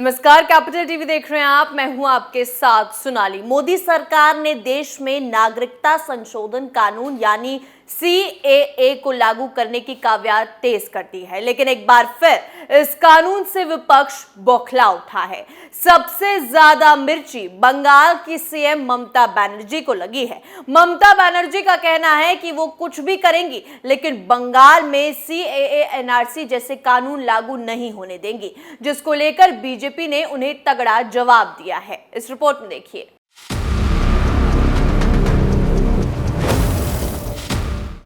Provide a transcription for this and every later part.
नमस्कार, capital TV देख रहे हैं आप। मैं हूं आपके साथ सोनाली। मोदी सरकार ने देश में नागरिकता संशोधन कानून यानी सीएए को लागू करने की कवायद तेज कर दी है, लेकिन एक बार फिर इस कानून से विपक्ष बौखला उठा है। सबसे ज्यादा मिर्ची बंगाल की सीएम ममता बनर्जी को लगी है। ममता बनर्जी का कहना है कि वो कुछ भी करेंगी, लेकिन बंगाल में सीएए एनआरसी जैसे कानून लागू नहीं होने देंगी, जिसको लेकर बीजेपी ने उन्हें तगड़ा जवाब दिया है। इस रिपोर्ट में देखिए।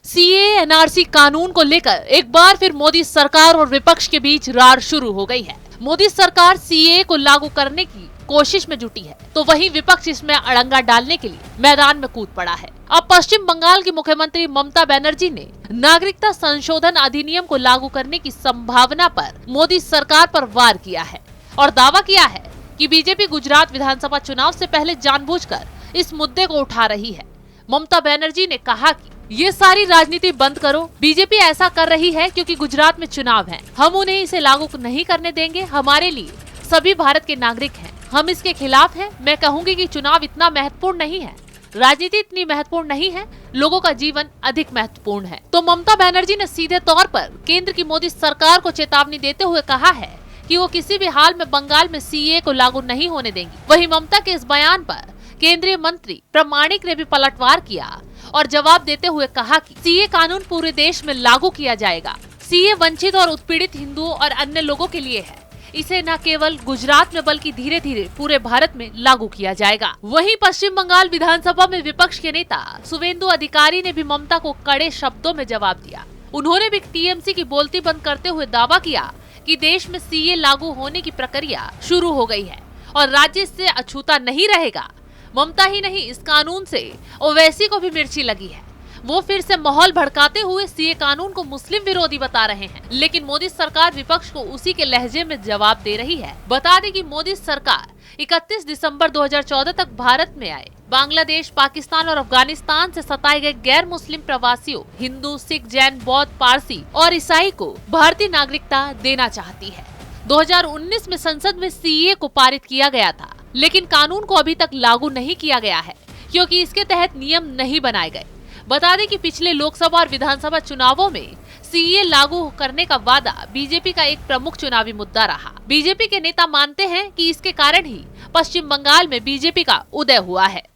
सीएए एनआरसी कानून को लेकर एक बार फिर मोदी सरकार और विपक्ष के बीच रार शुरू हो गई है। मोदी सरकार सीएए को लागू करने की कोशिश में जुटी है, तो वहीं विपक्ष इसमें अड़ंगा डालने के लिए मैदान में कूद पड़ा है। अब पश्चिम बंगाल की मुख्यमंत्री ममता बनर्जी ने नागरिकता संशोधन अधिनियम को लागू करने की संभावना पर मोदी सरकार पर वार किया है और दावा किया है कि बीजेपी गुजरात विधानसभा चुनाव से पहले जानबूझकर इस मुद्दे को उठा रही है। ममता बनर्जी ने कहा कि ये सारी राजनीति बंद करो। बीजेपी ऐसा कर रही है क्योंकि गुजरात में चुनाव है। हम उन्हें इसे लागू नहीं करने देंगे। हमारे लिए सभी भारत के नागरिक हैं, हम इसके खिलाफ हैं। मैं कहूंगी कि चुनाव इतना महत्वपूर्ण नहीं है, राजनीति इतनी महत्वपूर्ण नहीं है, लोगों का जीवन अधिक महत्वपूर्ण है। तो ममता बनर्जी ने सीधे तौर पर केंद्र की मोदी सरकार को चेतावनी देते हुए कहा है कि वो किसी भी हाल में बंगाल में सीएए को लागू नहीं होने देंगी। वहीं ममता के इस बयान पर केंद्रीय मंत्री प्रामाणिक ने भी पलटवार किया और जवाब देते हुए कहा कि सीए कानून पूरे देश में लागू किया जाएगा। सीए वंचित और उत्पीड़ित हिंदुओं और अन्य लोगों के लिए है। इसे न केवल गुजरात में बल्कि धीरे धीरे पूरे भारत में लागू किया जाएगा। वहीं पश्चिम बंगाल विधानसभा में विपक्ष के नेता शुवेंदु अधिकारी ने भी ममता को कड़े शब्दों में जवाब दिया। उन्होंने भी टीएमसी की बोलती बंद करते हुए दावा किया कि देश में सीए लागू होने की प्रक्रिया शुरू हो गई है और राज्य इससे अछूता नहीं रहेगा। ममता ही नहीं, इस कानून से ओवैसी को भी मिर्ची लगी है। वो फिर से माहौल भड़काते हुए सीए कानून को मुस्लिम विरोधी बता रहे हैं, लेकिन मोदी सरकार विपक्ष को उसी के लहजे में जवाब दे रही है। बता दें कि मोदी सरकार 31 दिसंबर 2014 तक भारत में आए बांग्लादेश, पाकिस्तान और अफगानिस्तान से सताए गए गैर मुस्लिम प्रवासियों हिंदू, सिख, जैन, बौद्ध, पारसी और ईसाई को भारतीय नागरिकता देना चाहती है। 2019 में संसद में सीए को पारित किया गया था, लेकिन कानून को अभी तक लागू नहीं किया गया है क्योंकि इसके तहत नियम नहीं बनाए गए। बता दें कि पिछले लोकसभा और विधानसभा चुनावों में सीए लागू करने का वादा बीजेपी का एक प्रमुख चुनावी मुद्दा रहा। बीजेपी के नेता मानते हैं कि इसके कारण ही पश्चिम बंगाल में बीजेपी का उदय हुआ है।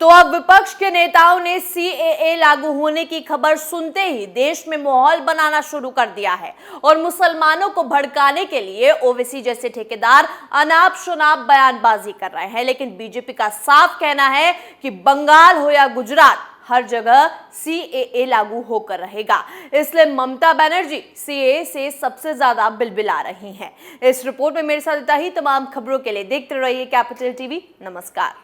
तो अब विपक्ष के नेताओं ने सीएए लागू होने की खबर सुनते ही देश में माहौल बनाना शुरू कर दिया है और मुसलमानों को भड़काने के लिए ओवैसी जैसे ठेकेदार अनाप शनाप बयानबाजी कर रहे हैं। लेकिन बीजेपी का साफ कहना है कि बंगाल हो या गुजरात, हर जगह सीएए लागू होकर रहेगा। इसलिए ममता बनर्जी सीएए से सबसे ज्यादा बिलबिला रही हैं। इस रिपोर्ट में मेरे साथ इतना ही। तमाम खबरों के लिए देखते रहिए कैपिटल टीवी। नमस्कार।